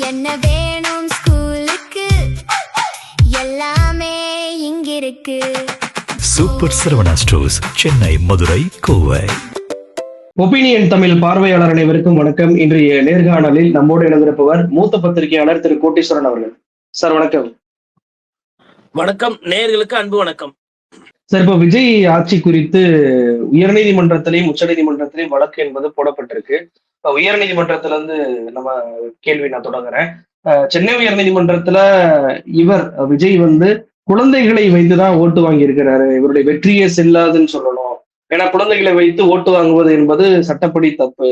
என்ன வேணும் ஸ்கூலுக்கு எல்லாமே இங்கிருக்கு. Super Saravana stores, Chennai, Madurai, Kovai. Opinion Tamil பார்வையாளர் அனைவருக்கும் வணக்கம். இன்றைய நேர்காணலில் நம்மோடு இணைந்திருப்பவர் மூத்த பத்திரிகையாளர் திரு கோட்டீஸ்வரன் அவர்கள். சார் வணக்கம். வணக்கம், நேயர்களுக்கு அன்பு வணக்கம். சார், இப்போ விஜய் ஆட்சி குறித்து உயர்நீதிமன்றத்திலையும் உச்ச நீதிமன்றத்திலையும் வழக்கு என்பது போடப்பட்டிருக்கு. உயர்நீதிமன்றத்துல இருந்து நம்ம கேள்வி நான் தொடங்குறேன். சென்னை உயர்நீதிமன்றத்துல இவர் விஜய் குழந்தைகளை வைத்துதான் ஓட்டு வாங்கி இருக்கிறாரு, இவருடைய வெற்றியே செல்லாதுன்னு சொல்லணும். ஏன்னா குழந்தைகளை வைத்து ஓட்டு வாங்குவது என்பது சட்டப்படி தப்பு,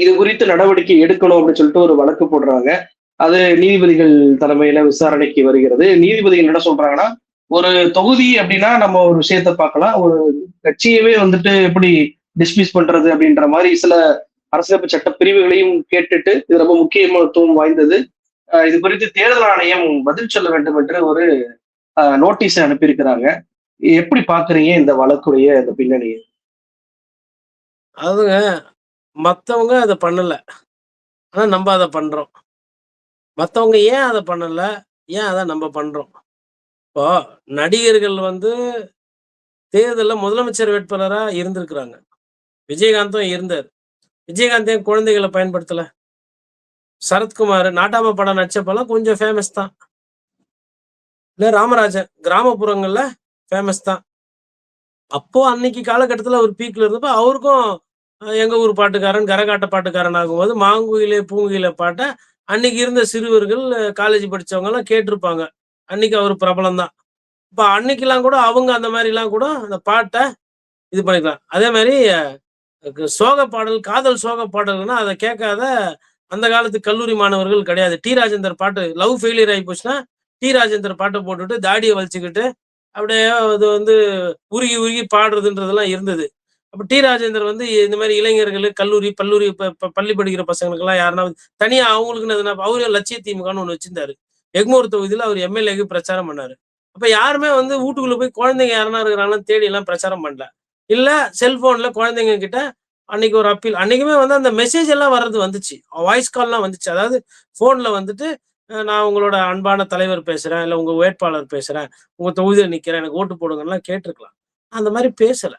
இது குறித்து நடவடிக்கை எடுக்கணும் அப்படின்னு சொல்லிட்டு ஒரு வழக்கு போடுறாங்க. அது நீதிபதிகள் தலைமையில விசாரணைக்கு வருகிறது. நீதிபதிகள் என்ன சொல்றாங்கன்னா, ஒரு தொகுதி அப்படின்னா நம்ம ஒரு விஷயத்த பார்க்கலாம், ஒரு கட்சியவே எப்படி டிஸ்மிஸ் பண்றது அப்படின்ற மாதிரி சில அரசியலமைப்பு சட்ட பிரிவுகளையும் கேட்டுட்டு இது ரொம்ப முக்கியத்துவம் வாய்ந்தது, இது குறித்து தேர்தல் ஆணையம் பதில் சொல்ல வேண்டும் என்று ஒரு நோட்டீஸ் அனுப்பியிருக்கிறாங்க. எப்படி பாக்குறீங்க இந்த வழக்குடைய இந்த பின்னணியை? அதுங்க, மத்தவங்க அதை பண்ணல, ஆனா நம்ம அதை பண்றோம். மத்தவங்க ஏன் அதை பண்ணல, ஏன் அதை நம்ம பண்றோம்? இப்போ நடிகர்கள் தேர்தல்ல முதலமைச்சர் வேட்பாளரா இருந்திருக்கிறாங்க. விஜயகாந்தும் இருந்தார். விஜயகாந்த் ஏன் குழந்தைகளை பயன்படுத்தல? சரத்குமார் நாட்டாம படம் நடிச்சப்பெல்லாம் கொஞ்சம் ஃபேமஸ் தான். இல்ல ராமராஜன் கிராமப்புறங்கள்ல ஃபேமஸ் தான். அப்போ அன்னைக்கு காலகட்டத்துல ஒரு பீக்ல இருந்தப்ப அவருக்கும் எங்க ஊர் பாட்டுக்காரன், கரகாட்ட பாட்டுக்காரன் ஆகும்போது மாங்குயிலே பூங்குயிலே பாட்டை அன்னைக்கு இருந்த சிறுவர்கள், காலேஜ் படிச்சவங்க எல்லாம் கேட்டிருப்பாங்க. அன்னைக்கு அவர் பிரபலம் தான். இப்ப அன்னைக்கெல்லாம் கூட அவங்க அந்த மாதிரி எல்லாம் கூட அந்த பாட்டை இது பண்ணிக்கலாம். அதே மாதிரி சோக பாடல், காதல் சோக பாடல்கள்னா அதை கேட்காத அந்த காலத்து கல்லூரி மாணவர்கள் கிடையாது. டி ராஜேந்தர் பாட்டு லவ் ஃபெயிலியர் ஆகி போச்சுன்னா டி ராஜேந்தர் பாட்டை போட்டுட்டு தாடியை வலிச்சுக்கிட்டு அப்படியே அது உருகி உருகி பாடுறதுன்றதெல்லாம் இருந்தது. அப்ப டி ராஜேந்தர் இந்த மாதிரி இளைஞர்கள், பல்லூரி பள்ளி படிக்கிற பசங்களுக்கெல்லாம் யாருன்னா தனியா அவங்களுக்குன்னு எதுனா அவரு லட்சிய திமுகன்னு ஒண்ணு வச்சிருந்தாரு. எக்மோர் தொகுதியில அவர் எம்எல்ஏக்கு பிரச்சாரம் பண்ணாரு. அப்ப யாருமே வீட்டுக்குள்ள போய் குழந்தைங்க யாருன்னா இருக்கிறாங்கன்னு தேடி எல்லாம் பிரச்சாரம் பண்ணல. இல்ல செல்போன்ல குழந்தைங்க கிட்ட அன்னைக்கு ஒரு அப்பீல், அன்னைக்குமே அந்த மெசேஜ் எல்லாம் வர்றது வந்துச்சு, வாய்ஸ் கால்லாம் வந்துச்சு. அதாவது போன்ல நான் உங்களோட அன்பான தலைவர் பேசுறேன், இல்ல உங்க வேட்பாளர் பேசுறேன், உங்க தொகுதியில நிக்கிறேன், எனக்கு ஓட்டு போடுங்கலாம் கேட்டிருக்கலாம். அந்த மாதிரி பேசல.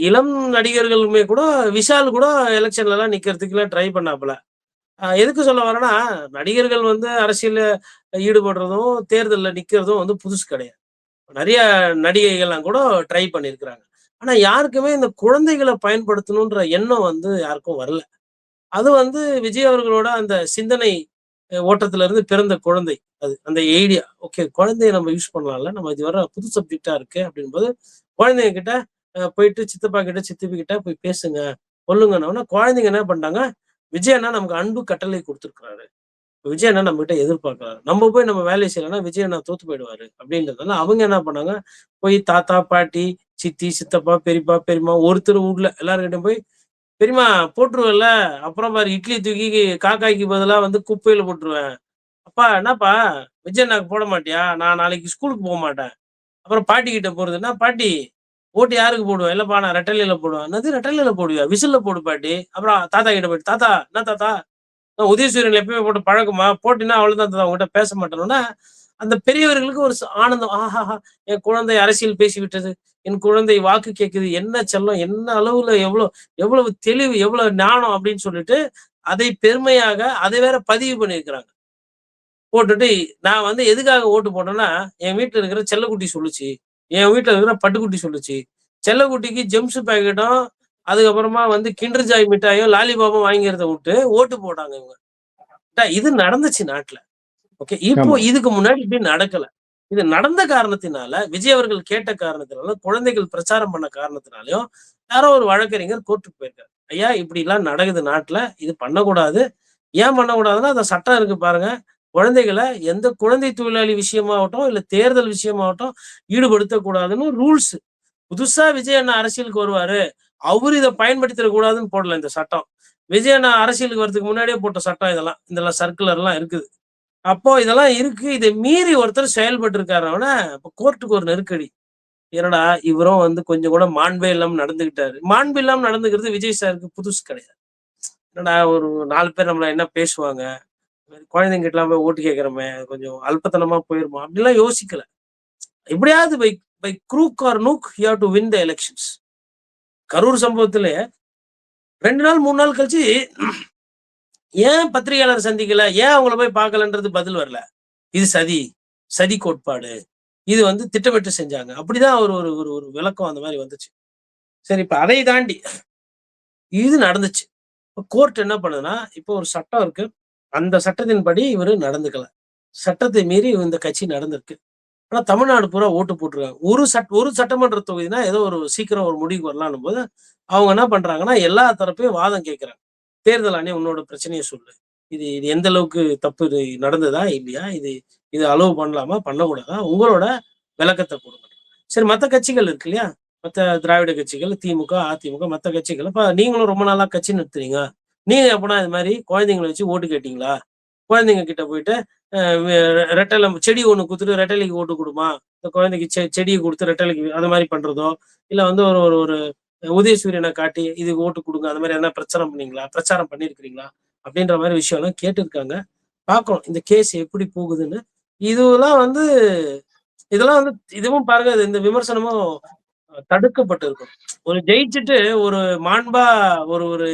இளம் நடிகர்களுமே கூட, விஷால் கூட எலெக்ஷன்ல எல்லாம் நிக்கிறதுக்குலாம் ட்ரை பண்ணாப்புல. எதுக்கு சொல்ல வரேன்னா, நடிகர்கள் அரசியல்ல ஈடுபடுறதும் தேர்தல்ல நிக்கிறதும் புதுசு கிடையாது. நிறைய நடிகைகள்லாம் கூட ட்ரை பண்ணியிருக்கிறாங்க. ஆனா யாருக்குமே இந்த குழந்தைகளை பயன்படுத்தணுன்ற எண்ணம் யாருக்கும் வரல. அது விஜய் அவர்களோட அந்த சிந்தனை ஓட்டத்துல இருந்து பிறந்த குழந்தை. அது அந்த ஐடியா, ஓகே குழந்தைய நம்ம யூஸ் பண்ணலாம்ல, நம்ம இது வர புது சப்ஜெக்டா இருக்கு அப்படின்போது குழந்தைங்க கிட்ட போயிட்டு சித்தப்பா கிட்ட சித்தப்பி கிட்ட போய் பேசுங்க, சொல்லுங்கன்னா குழந்தைங்க என்ன பண்ணிட்டாங்க, விஜய் அண்ணா நமக்கு அன்பு கட்டளை கொடுத்துருக்காரு, விஜய் அண்ணா நம்ம கிட்ட எதிர்பார்க்கிறாரு, நம்ம போய் நம்ம வேலையை செய்யலைன்னா விஜய் அண்ணா தோத்து போயிடுவாரு அப்படின்றதால அவங்க என்ன பண்ணாங்க, போய் தாத்தா பாட்டி சித்தி சித்தப்பா பெரியப்பா பெரியம்மா ஒருத்தர் வீட்ல எல்லாருக்கிட்டையும் போய், பெரியம்மா போட்டுருவேன்ல, அப்புறம் பாரு இட்லி தூக்கி காக்காய்க்கு பதிலா குப்பையில போட்டுருவேன், அப்பா என்னப்பா விஜய் அண்ணாக்கு போட மாட்டியா, நான் நாளைக்கு ஸ்கூலுக்கு போக மாட்டேன். அப்புறம் பாட்டி கிட்ட போறதுன்னா, பாட்டி ஓட்டு யாருக்கு போடுவேன், இல்லப்பா நான் ரெட்டலையில போடுவேன். என்னது ரெட்டலையில போடுவியா, விசில்ல போடு பாட்டி. அப்புறம் தாத்தா கிட்ட போயிட்டு, தாத்தா என்ன தாத்தா உதயசூரியன் எப்பயுமே போட்டு பழக்கமா, போட்டினா அவ்வளவுதான் தாத்தா, அவங்ககிட்ட பேச மாட்டேன்னா அந்த பெரியவர்களுக்கு ஒரு ஆனந்தம். ஆஹாஹா, என் குழந்தை அரசியல் பேசிவிட்டது, என் குழந்தை வாக்கு கேட்குது, என்ன செல்லம், என்ன அளவுல எவ்வளவு தெளிவு, எவ்வளவு ஞானம் அப்படின்னு சொல்லிட்டு அதை பெருமையாக அதை வேற பதிவு பண்ணியிருக்கிறாங்க. போட்டுட்டு நான் எதுக்காக ஓட்டு போட்டேன்னா, என் வீட்டுல இருக்கிற செல்லக்குட்டி சொல்லுச்சு, என் வீட்டுல இருக்கிற பட்டுக்குட்டி சொல்லுச்சு, செல்லக்குட்டிக்கு ஜெம்ஸ் பேக்கெட்டும் அதுக்கப்புறமா கிண்டர் ஜாய் மிட்டாயும் லாலிபாபும் வாங்கிறத விட்டு ஓட்டு போட்டாங்க இவங்க. இது நடந்துச்சு நாட்டுல. ஓகே, இப்போ இதுக்கு முன்னாடி இப்படி நடக்கல. இது நடந்த காரணத்தினால, விஜய் அவர்கள் கேட்ட காரணத்தினால, குழந்தைகள் பிரச்சாரம் பண்ண காரணத்தினாலயும் யாரோ ஒரு வழக்கறிஞர் கோர்ட்டுக்கு போயிருக்காரு. ஐயா இப்படி எல்லாம் நடக்குது நாட்டுல, இது பண்ணக்கூடாது. ஏன் பண்ணக்கூடாதுன்னா அந்த சட்டம் இருக்கு பாருங்க, குழந்தைகளை எந்த குழந்தை தொழிலாளி விஷயமாகட்டும் இல்ல தேர்தல் விஷயமாகட்டும் ஈடுபடுத்தக்கூடாதுன்னு ரூல்ஸ். புதுசா விஜய் அண்ணா அரசியலுக்கு வருவாரு, அவரு இதை பயன்படுத்திட கூடாதுன்னு போடல இந்த சட்டம். விஜய் அண்ணா அரசியலுக்கு வரதுக்கு முன்னாடியே போட்ட சட்டம் இதெல்லாம் சர்க்குலர் எல்லாம் இருக்குது. அப்போ இதெல்லாம் இருக்கு, இதை மீறி ஒருத்தர் செயல்பட்டு இருக்காருன்னா இப்ப கோர்ட்டுக்கு ஒரு நெருக்கடி. என்னடா இவரும் கொஞ்சம் கூட மாண்பே இல்லாம நடந்துகிட்டாரு. மாண்பு இல்லாம நடந்துக்கிறது விஜய் சாருக்கு புதுசு கிடையாது. என்னடா ஒரு 4 பேர் நம்மள என்ன பேசுவாங்க, குழந்தைங்கிட்டலாம் போய் ஓட்டு கேட்கிறோமே, கொஞ்சம் அல்பத்தனமா போயிருமா? அப்படிலாம் யோசிக்கல. எப்படியாவது by by crook or nook you have to win the elections. Karur சம்பவத்திலே 2 நாள் 3 நாள் கழிச்சு ஏன் பத்திரிகையாளர் சந்திக்கல? ஏன் அவங்கள போய் பார்க்கலன்றது பதில் வரல. இது சதி, சதி கோட்பாடு. இது வந்து திட்டமிட்டு செஞ்சாங்க. அப்படிதான் ஒரு ஒரு ஒரு ஒரு விளக்கம் அந்த மாரி வந்துச்சு. சரி, இப்ப அதை தாண்டி இது நடந்துச்சு. இப்ப கோர்ட் என்ன பண்ணுதுன்னா, இப்போ ஒரு சட்டம் இருக்கு. அந்த சட்டத்தின்படி இவரு நடந்துக்கல. சட்டத்தை மீறி இந்த கட்சி நடந்திருக்கு. ஆனா தமிழ்நாடு பூரா ஓட்டு போட்டுருக்காங்க. ஒரு சட்டமன்ற தொகுதினா ஏதோ ஒரு சீக்கிரம் ஒரு முடிவுக்கு வரலான்னும் போது, அவங்க என்ன பண்றாங்கன்னா, எல்லா தரப்பையும் வாதம் கேட்கறாங்க. தேர்தல் ஆணையம் உன்னோட பிரச்சனைய சொல்லு. இது இது எந்த அளவுக்கு தப்பு, இது நடந்ததா? இல்லையா? இது இது அலோவ் பண்ணலாமா? பண்ணக்கூடாதா? உங்களோட விளக்கத்த குடுங்க. சரி, மத்த கட்சிகள் இருக்கு இல்லையா? மத்த திராவிட கட்சிகள், திமுக, அதிமுக மத்த கட்சிகள். இப்ப நீங்களும் ரொம்ப நாளா கட்சி நடத்துறீங்க. நீங்க எப்பனா இது மாரி குழந்தைங்கள வச்சு ஓட்டு கேட்டீங்களா? குழந்தைங்க கிட்ட போயிட்டு அ வெ ரெட்டல செடி ஒண்ணு குடுத்துட்டு ரெட்டலைக்கு ஓட்டு குடும்மா. இந்த குழந்தைக்கு செடிய குடுத்து ரெட்டலைக்கு அந்த மாரி பண்றதோ, இல்ல வந்து ஒரு ஒரு ஒரு உதயசூரியன காட்டி இதுக்கு ஓட்டு குடுங்க. அந்த மாரி எதனா பிரச்சாரம் பண்ணீங்களா? பிரச்சாரம் பண்ணியிருக்கிறீங்களா? அப்படின்ற மாரி விஷயம்லாம் கேட்டுருக்காங்க. பார்க்கணும் இந்த கேஸ் எப்படி போகுதுன்னு. இதுவெல்லாம் வந்து இதெல்லாம் வந்து இதுவும் பாருங்க, இந்த விமர்சனமும் தடுக்கப்பட்டிருக்கும். ஒரு ஜெயிச்சுட்டு ஒரு மாண்பா ஒரு ஒரு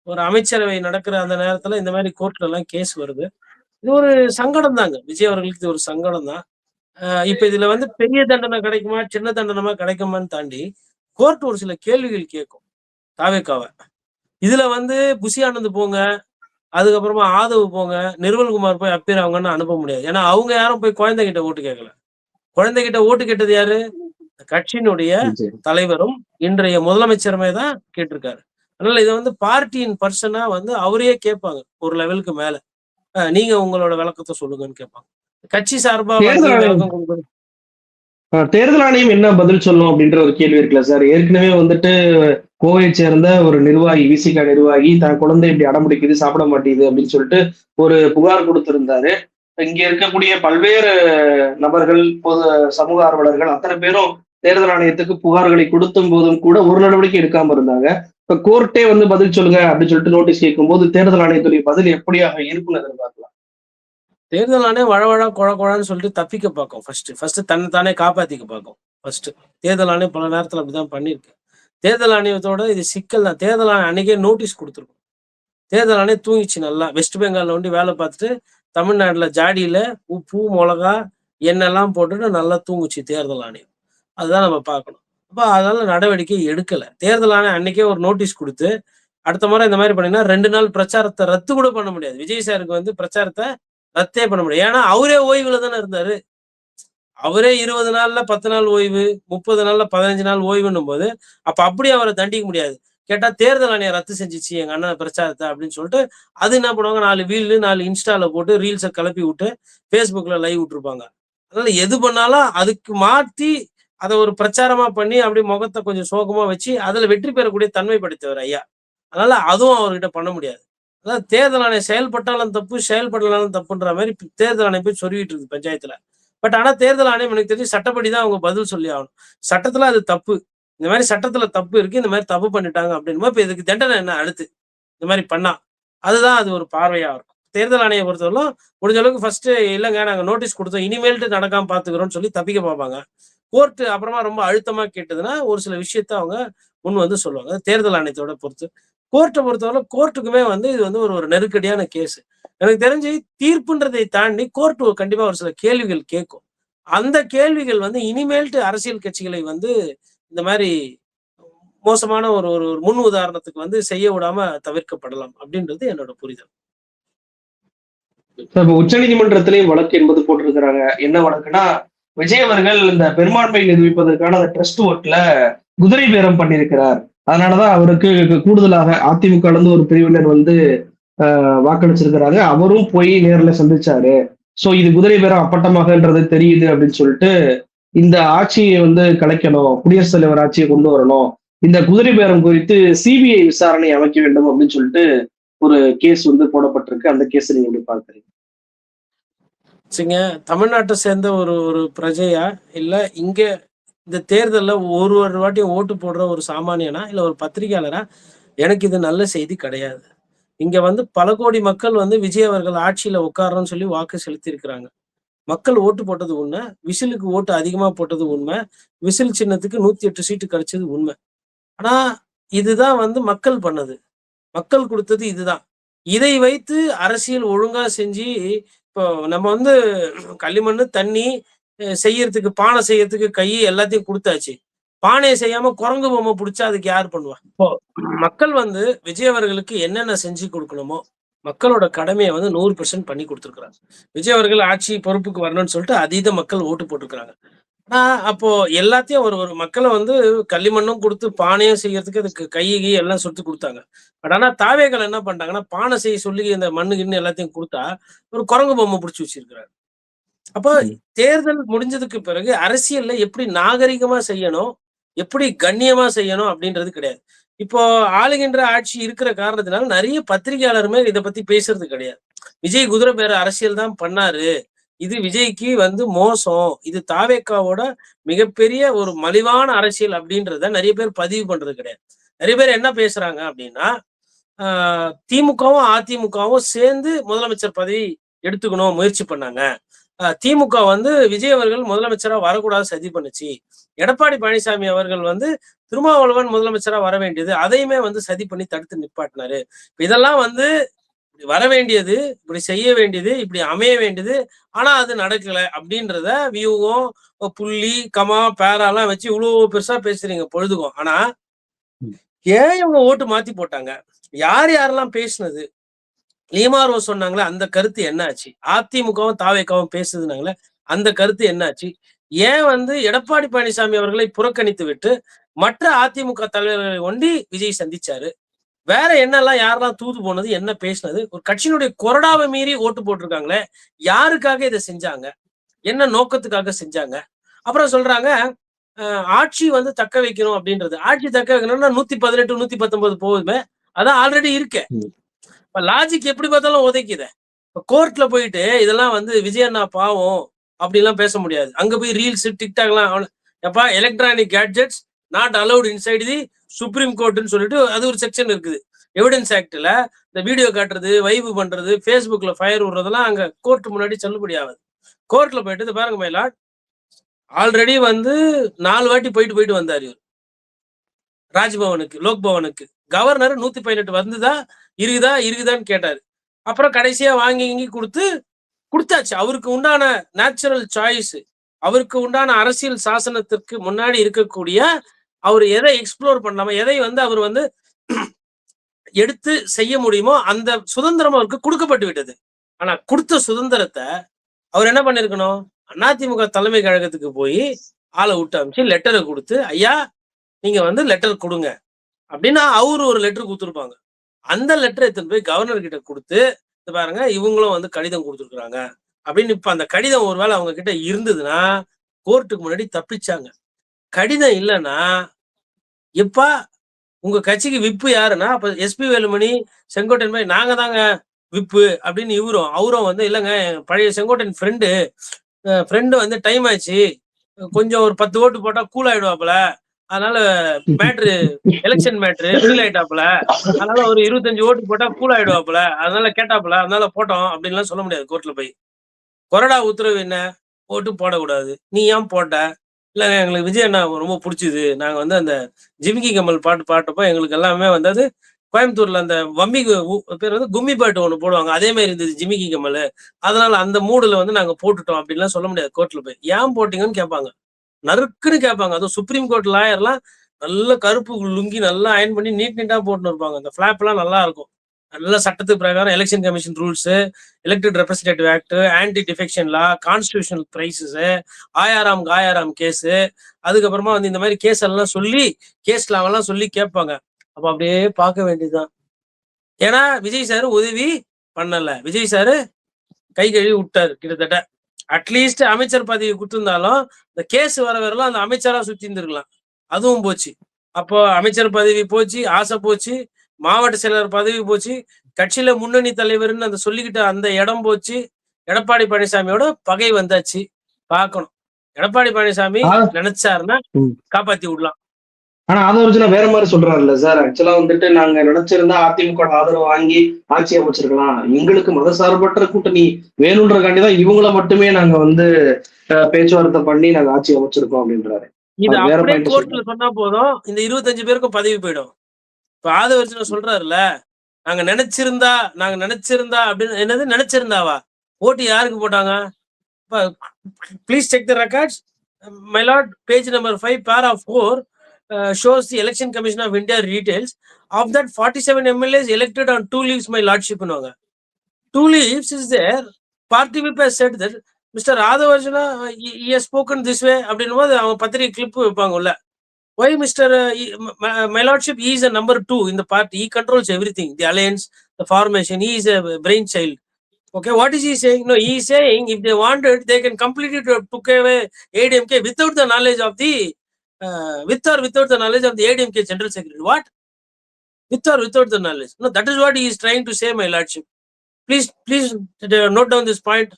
ஒரு அமைச்சரவை நடக்கிற அந்த நேரத்துல இந்த மாரி கோர்ட்லலாம் கேஸ் வருது. இது ஒரு சங்கடம் தாங்க. விஜய் அவர்களுக்கு இது ஒரு சங்கடம் தான். இப்ப இதுல வந்து பெரிய தண்டனை கிடைக்குமா? சின்ன தண்டனமா கிடைக்குமான்னு தாண்டி, கோர்ட் ஒரு சில கேள்விகள் கேட்கும். தாவேக்காவ. இதுல வந்து புஷி ஆனந்த் போங்க, அதுக்கப்புறமா ஆதவ் போங்க, நிர்மல்குமார் போய் அப்பீர் ஆவுங்கன்னு அனுப்ப முடியாது. ஏன்னா, அவங்க யாரும் போய் குழந்தைகிட்ட ஓட்டு கேட்கல. குழந்தைகிட்ட ஓட்டு கேட்டது யாரு? கட்சியினுடைய விஜய். தலைவரும், இன்றைய முதலமைச்சருமே தான் கேட்டிருக்காரு. அதனால இத வந்து பார்ட்டியின் பர்சனா வந்து அவரையே கேட்பாங்க. ஒரு லெவலுக்கு மேல. நீங்க உங்களோட விளக்கத்த சொல்லுங்கன்னு கேட்பாங்க. கட்சி சார்பா வந்து தேர்தல் ஆணையம் விளக்கம் குடுக்கணும். தேர்தல் ஆணையம் என்ன பதில் சொல்லும் அப்படின்ற ஒரு கேள்வி இருக்குல்ல சார். ஏற்கனவே வந்துட்டு கோவையை சேர்ந்த ஒரு நிர்வாகி, விசிக நிர்வாகி தன் குழந்தை இப்படி அடம்பிடிக்குது, சாப்பிட மாட்டேங்குது அப்படின்னு சொல்லிட்டு ஒரு புகார் கொடுத்திருந்தாரு. இங்க இருக்கக்கூடிய பல்வேறு நபர்கள், பொது சமூக ஆர்வலர்கள் அத்தனை பேரும் தேர்தல் ஆணையத்துக்கு புகார்களை கொடுத்தும் போதும் கூட ஒரு நடவடிக்கை எடுக்காம இருந்தாங்க. இப்ப கோர்ட்டே வந்து பதில் சொல்லுங்க அப்படின்னு சொல்லிட்டு நோட்டீஸ் கேட்கும்போது தேர்தல் ஆணையத்துடைய பதில் எப்படியாக இருக்குன்னு எதிர்பார்க்கலாம். தேர்தல் ஆணையம் வழவழ, கொழ கொழன்னு சொல்லிட்டு தப்பிக்க பார்க்கும் ஃபர்ஸ்ட். ஃபர்ஸ்ட் தன்ன தானே காப்பாத்திக்க பார்க்கும். ஃபர்ஸ்ட். தேர்தல் ஆணையம் பல நேரத்துல அப்படிதான் பண்ணியிருக்கு. தேர்தல் ஆணையத்தோட இது சிக்கல் தான். தேர்தல் ஆணையம் அன்னைக்கே நோட்டீஸ் குடுத்துருக்கும். தேர்தல் ஆணையம் தூங்கிச்சு நல்லா. வெஸ்ட் பெங்கால்ல ஒண்டி வேலை பார்த்துட்டு, தமிழ்நாட்டுல ஜாடியில உப்பு, மொளகா, எண்ணெல்லாம் போட்டுட்டு நல்லா தூங்குச்சு தேர்தல் ஆணையம். அதுதான் நம்ம பார்க்கணும். அப்ப அதனால நடவடிக்கை எடுக்கல. தேர்தல் ஆணையம் அன்னைக்கே ஒரு நோட்டீஸ் குடுத்து, அடுத்த முறை இந்த மாரி பண்ணீங்கன்னா 2 நாள் பிரச்சாரத்த ரத்து கூட பண்ண முடியாது. விஜய் சாருக்கு வந்து பிரச்சாரத்த ரத்தே பண்ண முடியாது. ஏன்னா, அவரே ஓய்வுல தானே இருந்தாரு. அவரே 20 நாள்ல 10 நாள் ஓய்வு, 30 நாள்ல 15 நாள் ஓய்வுன்னும்போது, அப்ப அப்படியே அவர தண்டிக்க முடியாது. கேட்டா தேர்தல் ஆணையம் ரத்து செஞ்சுச்சு எங்க அண்ணன் பிரச்சாரத்த அப்படின்னு சொல்லிட்டு, அது என்ன பண்ணுவாங்க 4 ரீலு, 4 இன்ஸ்டால போட்டு ரீல்ஸ கிளப்பி விட்டு, Facebookல லைவ் விட்டுருப்பாங்க. அதனால எது பண்ணாலும் அதுக்கு மாத்தி அத ஒரு பிரச்சாரமா பண்ணி, அப்படியே முகத்த கொஞ்சம் சோகமா வச்சு, அதுல வெற்றி பெறக்கூடிய தன்மை படைத்தவர் ஐயா. அதனால அதுவும் அவர்கிட்ட பண்ண முடியாது. அதாவது தேர்தல் ஆணையம் செயல்பட்டாலும் தப்பு, செயல்படலனாலும் தப்புன்ற மாரி தேர்தல் ஆணையம் போய் சொருவிட்டு இருக்கு பஞ்சாயத்துல. பட் ஆனா தேர்தல் ஆணையம் எனக்கு தெரிஞ்சு சட்டப்படி தான் அவங்க பதில் சொல்லி ஆகணும். சட்டத்துல அது தப்பு. இந்த மாரி சட்டத்துல தப்பு இருக்கு. இந்த மாரி தப்பு பண்ணிட்டாங்க அப்படின்னும்போது, இப்ப இதுக்கு தண்டனை என்ன அடுத்து? இந்த மாரி பண்ணா. அதுதான் அது ஒரு பார்வையா இருக்கும். தேர்தல் ஆணையம் பொறுத்தவரையிலும் முடிஞ்ச அளவுக்கு ஃபர்ஸ்ட் இல்லங்க நாங்க நோட்டீஸ் குடுத்தோம். இனிமேல்ட்டு நடக்காம பார்த்துக்கிறோம்னு சொல்லி தப்பிக்க பார்ப்பாங்க. கோர்ட் அப்புறமா ரொம்ப அழுத்தமா கேட்டதுன்னா, ஒரு சில விஷயத்த அவங்க முன் வந்து சொல்லுவாங்க. அது தேர்தல் ஆணையத்தோட பொறுத்து. கோர்ட்ட பொறுத்தவரை கோர்ட்டுக்குமே வந்து இது வந்து ஒரு ஒரு நெருக்கடியான கேஸ். எனக்கு தெரிஞ்சு தீர்ப்புன்றதை தாண்டி கோர்ட் கண்டிப்பா ஒரு சில கேள்விகள் கேட்கும். அந்த கேள்விகள் வந்து இனிமேல்ட்டு அரசியல் கட்சிகளை வந்து இந்த மாரி மோசமான ஒரு ஒரு ஒரு முன் உதாரணத்துக்கு வந்து செய்ய விடாம தவிர்க்கப்படலாம் அப்படின்றது என்னோட புரிதல். இப்ப உச்சநீதிமன்றத்திலேயும் வழக்கு என்பது போட்டிருக்கிறாங்க. என்ன வழக்குன்னா, விஜய் அவர்கள் இந்த பெரும்பான்மை நிரூபிப்பதற்கான அந்த ட்ரஸ்ட் ஓட்ல குதிரை பேரம் பண்ணியிருக்கிறார். அதனாலதான் அவருக்கு கூடுதலாக அதிமுகல இருந்து ஒரு பிரிவினர் வந்து வாக்களிச்சிருக்கிறாங்க. அவரும் போய் நேர்ல சந்திச்சாரு. சோ இது குதிரை பேரம் அப்பட்டமாகன்றது தெரியுது அப்படின்னு சொல்லிட்டு, இந்த ஆட்சியை வந்து கலைக்கணும், குடியரசுத் தலைவர் ஆட்சியை கொண்டு வரணும், இந்த குதிரை பேரம் குறித்து சிபிஐ விசாரணை அமைக்க வேண்டும் அப்படின்னு சொல்லிட்டு ஒரு கேஸ் வந்து போடப்பட்டிருக்கு. அந்த கேஸ் நீங்க எப்படி பார்க்குறீங்க? சரிங்க. தமிழ்நாட்ட சேர்ந்த ஒரு ஒரு பிரஜையா, இல்ல இங்க இந்த தேர்தல்ல ஒரு ஒரு வாட்டியும் ஓட்டு போடுற ஒரு சாமானியனா, இல்ல ஒரு பத்திரிக்கையாளரா, எனக்கு இது நல்ல செய்தி கிடையாது. இங்க வந்து பல கோடி மக்கள் வந்து விஜய் அவர்கள் ஆட்சியில உட்காரணும்னு சொல்லி வாக்கு செலுத்தி இருக்கிறாங்க. மக்கள் ஓட்டு போட்டது உண்மை. விசிலுக்கு ஓட்டு அதிகமா போட்டது உண்மை. விசில் சின்னத்துக்கு 108 சீட்டு கிடைச்சது உண்மை. ஆனா, இதுதான் வந்து மக்கள் பண்ணது. மக்கள் குடுத்தது இதுதான். இதை வைத்து அரசியல் ஒழுங்கா செஞ்சு, இப்போ நம்ம வந்து களிமண்ணு, தண்ணி செய்யறதுக்கு பானை செய்யறதுக்கு கை எல்லாத்தையும் குடுத்தாச்சு. பானைய செய்யாம குரங்கு பொம்மை புடிச்சா அதுக்கு யார் பண்ணுவா? இப்போ மக்கள் வந்து விஜய் அவர்களுக்கு என்னென்ன செஞ்சு குடுக்கணுமோ, மக்களோட கடமைய வந்து 100% பண்ணி குடுத்துருக்காங்க. விஜய் அவர்கள் ஆட்சி பொறுப்புக்கு வரணும்னு சொல்லிட்டு அதீத மக்கள் ஓட்டு போட்டுருக்காங்க. அப்போ எல்லாத்தையும் ஒரு ஒரு மக்கள வந்து களிமண்ணும் குடுத்து, பானையும் செய்யறதுக்கு அதுக்கு கை கிய் எல்லாம் சொல்லிக் குடுத்தாங்க. பட் ஆனா தாவேகள் என்ன பண்ணிட்டாங்கன்னா, பானை செய்ய சொல்லி இந்த மண்ணு கிண்ணு எல்லாத்தையும் குடுத்தா, ஒரு குரங்கு பொம்மை புடிச்சு வச்சிருக்கிறாரு. அப்போ ம். தேர்தல் முடிஞ்சதுக்கு பிறகு அரசியல்ல எப்படி நாகரிகமா செய்யணும், எப்படி கண்ணியமா செய்யணும் அப்படின்றது கிடையாது. இப்போ ஆளுகின்ற ஆட்சி இருக்கிற காரணத்தினால நெறைய பத்திரிகையாளருமே இத பத்தி பேசுறது கிடையாது. விஜய் குதிரை பேர அரசியல் தான் பண்ணாரு. இது விஜய்க்கு வந்து மோசம். இது தாவேக்காவோட மிகப்பெரிய ஒரு மலிவான அரசியல் அப்படின்றத நெறைய பேர் பதிவு பண்றது கிடையாது. நெறைய பேர் என்ன பேசுறாங்க அப்படின்னா, ஆ திமுகவும், அதிமுகவும் சேர்ந்து முதலமைச்சர் பதவி எடுத்துக்கணும் முயற்சி பண்ணாங்க. திமுக வந்து விஜய் அவர்கள் முதலமைச்சரா வரக்கூடாது சதி பண்ணுச்சு. எடப்பாடி பழனிசாமி அவர்கள் வந்து திருமாவளவன் முதலமைச்சரா வர வேண்டியது. அதையுமே வந்து சதி பண்ணி தடுத்து நிப்பாட்டினாரு. இதெல்லாம் வந்து இப்படி வர வேண்டியது, இப்படி செய்ய வேண்டியது, இப்படி அமைய வேண்டியது. ஆனா அது நடக்கல அப்படின்றத வியூகம், புள்ளி, கமா, பேராலாம் வச்சு இவ்ளோ பெருசா பேசுறீங்க பொழுதுக்கும். ஆனா ம். ஏன் இவங்க ஓட்டு மாத்தி போட்டாங்க? யார் யாரெல்லாம் பேசுனது? லீமார்வோ சொன்னாங்களே அந்த கருத்து என்ன ஆச்சு? அதிமுகவும், தாவேக்காவும் பேசுதுன்னாங்களே அந்த கருத்து என்ன ஆச்சு? ஏன் வந்து எடப்பாடி பழனிசாமி அவர்களை புறக்கணித்து விட்டு, மற்ற அதிமுக தலைவர்களை ஒண்டி விஜய் சந்திச்சாரு? வேற என்னல்லாம் யாரெல்லாம் தூது போனது? என்ன பேசினது? ஒரு கட்சியினுடைய கொறடாவ மீறி ஓட்டு போட்டுருக்காங்களே! யாருக்காக இத செஞ்சாங்க? என்ன நோக்கத்துக்காக செஞ்சாங்க? அப்புறம் சொல்றாங்க, அ ஆட்சி வந்து தக்க வைக்கணும் அப்டின்றது. ஆட்சி தக்க வைக்கணும்னா 118, 119 போதுமே. அதான் ஆல்ரெடி இருக்கே. ம். இப்ப லாஜிக் எப்படி பார்த்தாலும் உதைக்குதே. இப்ப கோர்ட்ல போயிட்டு இதெல்லாம் வந்து விஜய் அண்ணா பாவம் அப்படிலாம் பேச முடியாது. அங்க போய் ரீல்ஸ், டிக்டாக்லாம் எப்பா electronic gadgets not allowed inside the supreme கோர்ட்ன்னு சொல்லிட்டு அது ஒரு செக்ஷன் இருக்குது. எவிடன்ஸ் ஆக்ட்ல இந்த வீடியோ காட்டுறது, வைவு பண்றது, Facebookல ஃபயர் விடுறதெல்லாம் அங்க கோர்ட் முன்னாடி செல்லுபடி ஆகாது. கோர்ட்ல போயிட்டு இத பாருங்க மை லார்ட், ஆல்ரெடி வந்து 4 வாட்டி போயிட்டு போயிட்டு வந்தாரு இவரு. ராஜ்பவனுக்கு, லோக் பவனுக்கு. கவர்னர் 118 வந்துதா, இருக்குதான்னு கேட்டாரு. அப்புறம் கடைசியா வாங்கி கீங்கி குடுத்தாச்சு. அவருக்கு உண்டான நேச்சுரல் சாய்ஸ். அவருக்கு உண்டான அரசியல் சாசனத்திற்கு முன்னாடி இருக்கக்கூடிய அவரு எதை எக்ஸ்ப்ளோர் பண்ணலாமோ, எதை வந்து அவர் வந்து எடுத்து செய்ய முடியுமோ, அந்த சுதந்திரம் அவருக்கு குடுக்கப்பட்டு விட்டது. ஆனா குடுத்த சுதந்திரத்த அவர் என்ன பண்ணியிருக்கணும்? அதிமுக தலைமை கழகத்துக்கு போயி ஆள விட்டு அனுப்பிச்சு லெட்டர குடுத்து, ஐயா நீங்க வந்து லெட்டர் குடுங்க. அப்டின்னா அவரு ஒரு லெட்டர் குடுத்திருப்பாங்க. அந்த லெட்டர எடுத்துன்னு போய் கவர்னர் கிட்ட குடுத்து, "இத பாருங்க இவங்களும் வந்து கடிதம் குடுத்திருக்காங்க." அப்படின்னு இப்ப அந்த கடிதம் ஒரு வேளை அவங்க கிட்ட இருந்ததுன்னா, கோர்ட்டுக்கு முன்னாடி தப்பிச்சாங்க. கடிதம் இல்லன்னா, "எப்பா உங்க கட்சிக்கு விப்பு யாருன்னா?" அப்ப எஸ்பி வேலுமணி, செங்கோட்டையன் மாரி, "நாங்க தாங்க விப்பு" அப்படின்னு இவரும். அவரும் வந்து, "இல்லங்க பழைய செங்கோட்டையன் ஃப்ரெண்டு வந்து டைம் ஆச்சு. கொஞ்சம் ஒரு 10 ஓட்டு போட்டா கூல் ஆயிடுவாப்புல. அதனால மேட்ரு எலக்ஷன் மேட்ரு ஃபீல் ஆயிட்டாப்புல. அதனால ஒரு 25 ஓட்டு போட்டா கூல் ஆயிடுவாப்புல. அதனால கேட்டாப்புல. அதனால போட்டோம்." அப்படின்லாம் சொல்ல முடியாது கோர்ட்ல போய். கொறடா உத்தரவு என்ன? ஓட்டு போடக்கூடாது. "நீ ஏன் போட்ட?" "இல்லங்க எங்களுக்கு விஜய் அண்ணா ரொம்ப புடிச்சுது. நாங்க வந்து அந்த ஜிமிக்கி கம்மல் பாட்டு பாட்டப்போ எங்களுக்கு எல்லாமே வந்து அது கோயம்புத்தூர்ல அந்த வம்மி பேர் வந்து கும்மி பாட்டு ஒண்ணு போடுவாங்க. அதே மாரி இருந்தது ஜிமிக்கி கம்மலு. அதனால அந்த மூடுல வந்து நாங்க போட்டுட்டோம்." அப்படின்லாம் சொல்ல முடியாது கோர்ட்ல போய். "ஏன் போட்டீங்கன்னு?" கேட்பாங்க. நறுக்குன்னு கேட்பாங்க. அதுவும் சுப்ரீம் கோர்ட் லாயர்லாம் நல்ல கருப்பு லுங்கி நல்லா அயர்ன் பண்ணி நீட்டா போட்டுன்னு இருப்பாங்க. அந்த ஃபிளாப்லாம் நல்லா இருக்கும். நல்ல சட்டத்து பிரகாரம் election commission rules, elected representative act, anti defection law, constitutional prices, Ayaram Gayaram case, அதுக்கப்புறமா வந்து இந்த மாரி கேஸ் எல்லாம் சொல்லி, கேஸ் லாவெல்லாம் சொல்லி கேட்பாங்க. அப்ப அப்படியே பார்க்க வேண்டியது தான். ஏன்னா, விஜய் சார் உதவி பண்ணல. விஜய் சார் கை கழுவி விட்டாரு கிட்டத்தட்ட. அட்லீஸ்ட் அமைச்சர் பதவி குடுத்திருந்தாலும், இந்த கேஸ் வர வரையிலும் அந்த அமைச்சரா சுத்தி இருந்திருக்கலாம். அதுவும் போச்சு. அப்போ அமைச்சர் பதவி போச்சு, ஆசை போச்சு, மாவட்ட செயலர் பதவி போச்சு, கட்சியில முன்னணி தலைவர்ன்னு அந்த சொல்லிக்கிட்ட அந்த இடம் போச்சு. எடப்பாடி பழனிசாமியோட பகை வந்தாச்சு. பார்க்கணும். எடப்பாடி பழனிசாமி ஆ, நினைச்சாருன்னா ம். காப்பாத்தி விடலாம். ஆனா ஆதவர்ஜுனா வேற மாதிரி சொல்றாருல்ல சார். ஆக்சுவலா வந்துட்டு நாங்க நினைச்சிருந்தா அதிமுக ஆதரவு வாங்கி ஆட்சி அமைச்சிருக்கலாம். எங்களுக்கு மதசார்பற்ற கூட்டணி வேணும்ன்றக்காண்டிதான் இவங்கள மட்டுமே நாங்க வந்து பேச்சுவார்த்தை பண்ணி நாங்க ஆட்சி அமைச்சிருக்கோம் அப்படின்றாரு. இது அவர் வேற அப்படியே பாயிண்ட் கோர்ட்ல சொல்றாரு. சொன்னா போதும், இந்த 25 பேருக்கும் பதவி போயிடும். இப்ப ஆதவர்ஜுனா சொல்றாருல்ல, நாங்க நினைச்சிருந்தா அப்படின்னு என்னது நினைச்சிருந்தாவா? ஓட்டு யாருக்கு போட்டாங்க? Please check the records. My lord, page number 5, para 4 shows the Election Commission of India details. Of that, 47 MLAs elected on 2 leaves, my lordship. 2 leaves is there. Party whip has said that Mr. Radhavarjana, he has spoken this way. அப்படின்னும் போது அவங்க பத்திரிகை clip வைப்பாங்க உள்ள. Why Mr. My lordship, he is a number 2 in the party. He controls everything. The alliance, the formation. He is a brainchild. Okay, what is he saying? No, he is saying if they wanted, they can completely took away ADMK without the knowledge of the without the knowledge of the ADMK general secretary. What? With or without the knowledge? No, that is what he is trying to say, my lordship. Please note down this point.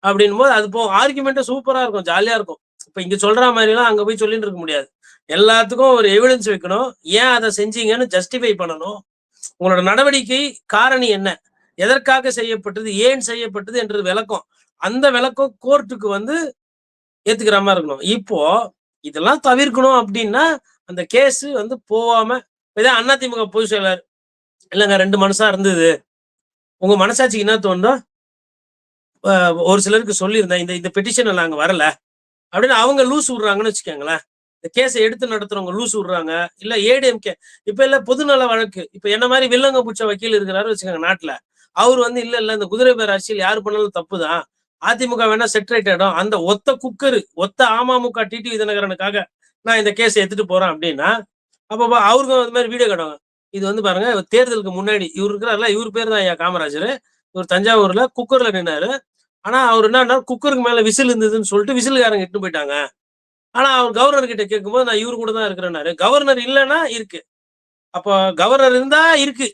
அப்படின்னும் போது அது argument சூப்பரா இருக்கும், ஜாலியா இருக்கும். இப்ப இங்க சொல்ற மாதிரி எல்லாம் அங்க போய் சொல்லிட்டு இருக்க முடியாது. எல்லாத்துக்கும் ஒரு எவிடன்ஸ் வைக்கணும். ஏன் அதை செஞ்சீங்கன்னு ஜஸ்டிஃபை பண்ணணும். உங்களோட நடவடிக்கை காரணி என்ன, எதற்காக செய்யப்பட்டது, ஏன் செய்யப்பட்டது என்றது விளக்கம். அந்த விளக்கம் கோர்ட்டுக்கு வந்து ஏத்துக்கிற மாதிரி இருக்கணும். இப்போ இதெல்லாம் தவிர்க்கணும் அப்படின்னா அந்த கேஸ் வந்து போகாம இதான் அதிமுக பொதுச் செயலர் இல்லைங்க 2 மனசா இருந்தது, உங்க மனசாட்சிக்கு என்ன தோணுதோ ஒரு சிலருக்கு சொல்லியிருந்தேன், இந்த பெட்டிஷனை நாங்க வரல அப்படின்னு அவங்க லூஸ் விடுறாங்கன்னு வச்சுக்கோங்களேன். இந்த கேஸை எடுத்து நடத்துறவங்க லூஸ் விடுறாங்க. இல்ல ஏடிஎம்கே இப்ப இல்ல பொதுநல வழக்கு, இப்ப என்ன மாதிரி வில்லங்க பூச்ச வக்கீல் இருக்கிறாரு வச்சுக்கோங்க நாட்டுல. அவர் வந்து இல்ல இந்த குதிரை பேர் அரசியல் யாரு பண்ணாலும் தப்புதான், அதிமுக வேணா செட்ரேட் ஆயிடும், அந்த ஒத்த குக்கரு ஒத்த அமமுக டிடிவி தினகரனுக்காக நான் இந்த கேஸை எடுத்துட்டு போறேன் அப்படின்னா அப்ப அவருக்கும் அது மாதிரி வீடியோ காட்டுவாங்க. இது வந்து பாருங்க தேர்தலுக்கு முன்னாடி இவர் இருக்கிறாருல, இவர் பேர் தான் ஐயா காமராஜர். இவர் தஞ்சாவூர்ல குக்கர்ல நின்னாரு. ஆனா அவர் என்ன குக்கருக்கு மேல விசில் இருந்ததுன்னு சொல்லிட்டு விசிலுக்காரங்க இட்டு போயிட்டாங்க. ஆனா அவர் கவர்னர் கிட்ட கேட்கும்போது நான் இவரு கூட தான் இருக்கிறேன்னாரு. கவர்னர் இல்லைன்னா இருக்கு. அப்போ கவர்னர் இருந்தா இருக்கு,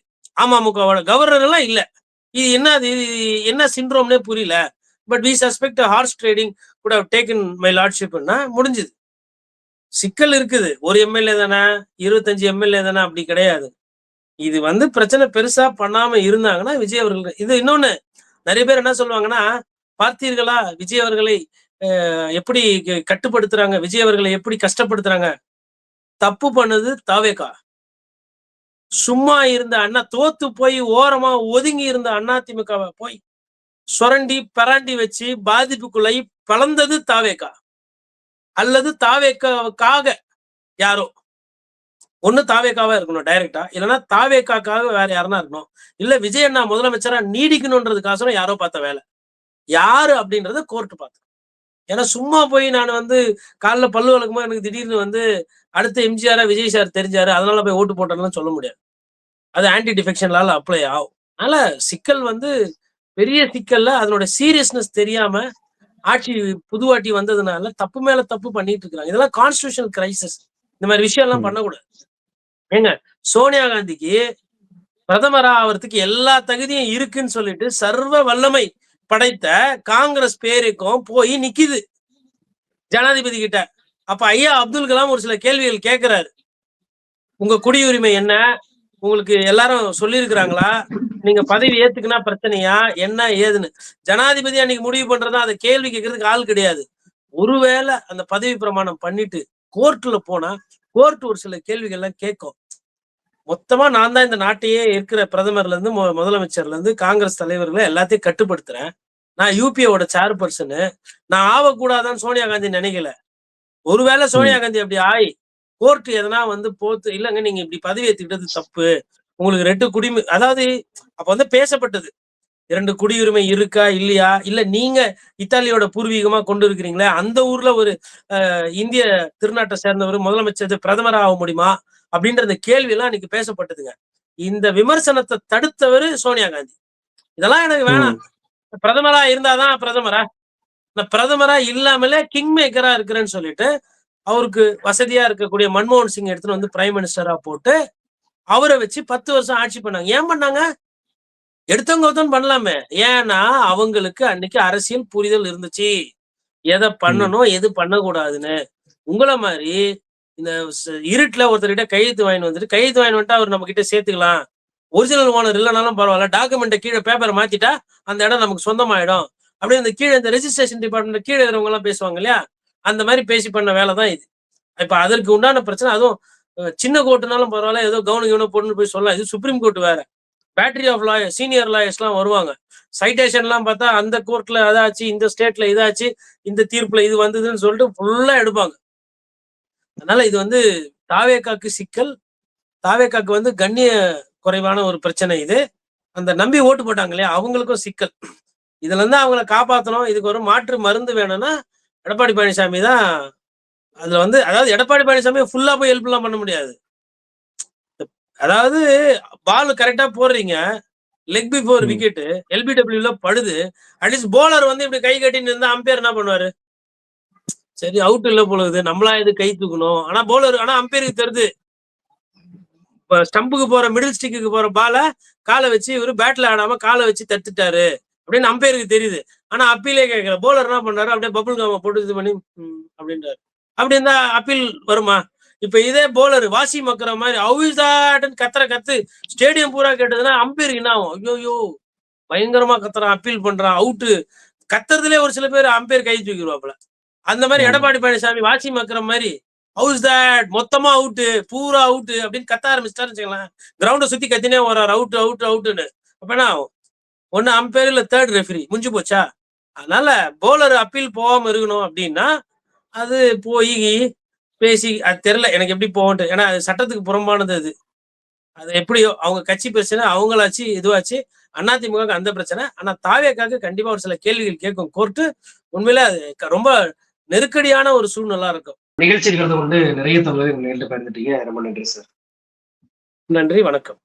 அமமுகவோட கவர்னர் எல்லாம் இல்ல. இது என்ன சிண்ட்ரோம்னே புரியல. But we suspect horse trading could have taken my லார்ட்ஷிப்னா முடிஞ்சுது. சிக்கல் இருக்குது. ஒரு எம்எல்ஏ தானே, 25 எம்எல்ஏ தானே, அப்படி கிடையாது. இது வந்து பிரச்சனை பெருசா பண்ணாம இருந்தாங்கன்னா விஜய் அவர்கள் இது இன்னொன்னு நிறைய பேர் என்ன சொல்லுவாங்கன்னா, பார்த்தீர்களா விஜய் அவர்களை எப்படி கட்டுப்படுத்துறாங்க, விஜய் அவர்களை எப்படி கஷ்டப்படுத்துறாங்க. தப்பு பண்ணது தாவேகா. சும்மா இருந்த அண்ணா தோத்து போய் ஓரமா ஒதுங்கி இருந்த அதிமுகவை போய் சுரண்டி பராண்டி வச்சு பாதிப்புக்குள்ளே பலந்தது தாவேகா. அல்லது தாவேக்காவுக்காக யாரோ ஒண்ணு தாவேக்காவா இருக்கணும் டைரக்டா, இல்லைன்னா தாவேக்காக்காக வேற யாருன்னா இருக்கணும். இல்ல விஜய் அண்ணா முதலமைச்சரா நீடிக்கணும்ன்றதுக்காக யாரோ பார்த்த வேலை. யாரு அப்படின்றத கோர்ட்டு பார்த்து. ஏன்னா சும்மா போய் நான் வந்து காலைல பல்லு வளர்க்கும்போது எனக்கு திடீர்னு வந்து அடுத்த எம்ஜிஆரா விஜய் சார் தெரிஞ்சாரு அதனால போய் ஓட்டு போட்டேன்னு சொல்ல முடியாது. அது ஆன்டி டிஃபெக்ஷன்லால அப்ளை ஆகும். அதனால சிக்கல் வந்து பெரிய சிக்கல்ல அதனோட சீரியஸ்னஸ் தெரியாம ஆட்சி புதுவாட்டி வந்ததுனால தப்பு மேல தப்பு பண்ணிட்டு இருக்காங்க. இதெல்லாம் கான்ஸ்டிடியூஷனல் கிரைசிஸ். இந்த மாதிரி விஷயம் எல்லாம் பண்ணக்கூடாது. ஏங்க சோனியா காந்திக்கு பிரதமரா ஆகிறதுக்கு எல்லா தகுதியும் இருக்குன்னு சொல்லிட்டு சர்வ வல்லமை படைத்த காங்கிரஸ் பேருக்கும் போய் நிக்குது ஜனாதிபதி கிட்ட. அப்ப ஐயா அப்துல் கலாம் ஒரு சில கேள்விகள் கேட்கிறாரு. உங்க குடியுரிமை என்ன, உங்களுக்கு எல்லாரும் சொல்லியிருக்கிறாங்களா, நீங்க பதவி ஏத்துக்குனா பிரச்சனையா என்ன ஏதுன்னு. ஜனாதிபதி அன்னைக்கு முடிவு பண்றதா அந்த கேள்வி கேட்கறதுக்கு ஆள் கிடையாது. ஒருவேளை அந்த பதவி பிரமாணம் பண்ணிட்டு கோர்ட்ல போனா கோர்ட் ஒரு சில கேள்விகள் எல்லாம் கேட்கும். மொத்தமா நான் தான் இந்த நாட்டையே இருக்கிற பிரதமர்ல இருந்து முதலமைச்சர்ல இருந்து காங்கிரஸ் தலைவர்களை எல்லாத்தையும் கட்டுப்படுத்துறேன், நான் யூபிஏவோட சேர்பர்சனு, நான் ஆகக்கூடாதான்னு சோனியா காந்தி நினைக்கல. ஒருவேளை சோனியா காந்தி அப்படி ஆயி கோர்ட் எதனா வந்து போத்து இல்லைங்க நீங்க இப்படி பதவி ஏத்துக்கிட்டது தப்பு, உங்களுக்கு 2 குடிமை அதாவது அப்ப வந்து பேசப்பட்டது 2 குடியுரிமை இருக்கா இல்லையா, இல்ல நீங்க இத்தாலியோட பூர்வீகமா கொண்டு இருக்கிறீங்களே அந்த ஊர்ல ஒரு இந்திய திருநாட்டை சேர்ந்தவர் முதலமைச்சர் பிரதமர் ஆக முடியுமா அப்படின்ற கேள்வி எல்லாம் இன்னைக்கு பேசப்பட்டதுங்க. இந்த விமர்சனத்தை தடுத்தவர் சோனியா காந்தி. இதெல்லாம் எனக்கு வேணாம், பிரதமரா இருந்தாதான் பிரதமரா, நான் பிரதமரா இல்லாமலே கிங் மேக்கரா இருக்கிறேன்னு சொல்லிட்டு அவருக்கு வசதியா இருக்கக்கூடிய மன்மோகன் சிங் எடுத்துன்னு வந்து பிரைம் மினிஸ்டரா போட்டு அவரை வச்சு 10 வருஷம் ஆட்சி பண்ணாங்க. ஏன் பண்ணாங்க? எடுத்தவங்க பண்ணலாமே. ஏன்னா அவங்களுக்கு அன்னைக்கு அரசியல் புரிதல் இருந்துச்சு, எதை பண்ணணும் எது பண்ணக்கூடாதுன்னு. உங்களை மாதிரி இந்த இருட்டுல ஒருத்தர்கிட்ட கையெழுத்து வாங்கி வந்துட்டு கையெழுத்து வாங்கி வந்துட்டு அவர் நம்ம கிட்ட சேர்த்துக்கலாம். ஒரிஜினல் ஓனர் இல்லைனாலும் பரவாயில்ல, டாக்குமெண்ட்டை கீழே பேப்பரை மாத்திட்டா அந்த இடம் நமக்கு சொந்தமாயிடும் அப்படியே இந்த கீழே இந்த ரெஜிஸ்ட்ரேஷன் டிபார்ட்மெண்ட் கீழே இருக்கிறவங்க எல்லாம் பேசுவாங்க இல்லையா, அந்த மாதிரி பேசி பண்ண வேலை தான் இது. இப்ப அதற்கு உண்டான பிரச்சனை, அதுவும் சின்ன கோர்ட்டுனாலும் பரவாயில்ல, ஏதோ கவனம் பொண்ணு போய் சொல்லலாம். இது சுப்ரீம் கோர்ட் வேற, battery of lawyer, senior lawyers எல்லாம் வருவாங்க. சைட்டேஷன் எல்லாம் பார்த்தா அந்த கோர்ட்ல அதாச்சு, இந்த ஸ்டேட்ல இதாச்சு, இந்த தீர்ப்புல இது வந்ததுன்னு சொல்லிட்டு ஃபுல்லா எடுப்பாங்க. அதனால இது வந்து தாவேகாக்கு சிக்கல், தாவேகாக்கு வந்து கண்ணிய குறைவான ஒரு பிரச்சனை இது. அந்த நம்பி ஓட்டு போட்டாங்க இல்லையா, அவங்களுக்கும் சிக்கல். இதுல இருந்து அவங்கள காப்பாற்றணும். இதுக்கு ஒரு மாற்று மருந்து வேணும்னா எடப்பாடி பழனிசாமி தான் அதுல வந்து, அதாவது எடப்பாடி பழனிசாமி ஃபுல்லா போய் ஹெல்ப் எல்லாம் பண்ண முடியாது. அதாவது பால் கரெக்டா போடுறீங்க, லெக் பிஃபோர் விக்கெட் எல்பிடபிள்யூல படுது, அட்லீஸ்ட் போலர் வந்து இப்படி கை கட்டின்னு இருந்தா அம்பையர் என்ன பண்ணுவாரு? சரி அவுட் இல்ல போலது, நம்மளா இது கை தூக்கணும். ஆனா போலர், ஆனா அம்பையருக்கு தெரியுது இப்ப ஸ்டம்புக்கு போற மிடில் ஸ்டிக்கு போற பால காலை வச்சு இவரு பேட்ல ஆடாம காலை வச்சு தட்டுட்டாரு அப்படின்னு அம்பையருக்கு தெரியுது. ஆனா அப்பீலே கேட்கல. போலர் என்ன பண்ணாரு, அப்படியே பபுள் காம போட்டு இது பண்ணி அப்படின்றாரு. அப்படி இருந்தா அப்பீல் வருமா? இப்ப இதே போலர் வாசி மக்குற மாதிரி அவுசாட்னு கத்து ஸ்டேடியம் பூரா கேட்டதுன்னா அம்பையருக்கு என்ன ஆகும்? ஐயோ பயங்கரமா கத்துறான், அப்பீல் பண்றான், அவுட்டு கத்துறதுலே ஒரு சில பேர் அம்பையர் கை தூக்கிடுவாப்புல. அந்த மாதிரி எடப்பாடி பழனிசாமி வாசி மக்குற மாதிரி ஹவுஸ் தட் மொத்தமா அவுட்டு, பூரா அவுட்டு அப்படின்னு கத்த ஆரம்பிச்சிட்டாருன்னு வச்சுக்கலாம். கிரவுண்டை சுத்தி கத்தினே வர்றாரு, அவுட் அவுட் அவுட்டுன்னு. அப்ப என்ன ஆகும்? ஒன்னு அம்பையர் இல்ல தேர்ட் ரெஃபரி, முடிஞ்சு போச்சா? அதனால போலர் அப்பீல் போகாம இருக்கணும் அப்படின்னா அது போய் பேசி, அது தெரியல எனக்கு எப்படி போகட்டு. ஏன்னா அது சட்டத்துக்கு புறம்பானது. அது எப்படியோ அவங்க கட்சி பிரச்சனை, அவங்களாச்சு இதுவாச்சு. அதிமுக அந்த பிரச்சனை. ஆனா தாவேக்காக்கு கண்டிப்பா ஒரு சில கேள்விகள் கேட்கும் கோர்ட்டு. உண்மையில அது ரொம்ப நெருக்கடியான ஒரு சூழ்நிலை இருக்கும். நிகழ்ச்சியில் கலந்து கொண்டு நிறைய தகவல்களை நேரில் பயந்துட்டீங்க. ரொம்ப நன்றி சார். நன்றி, வணக்கம்.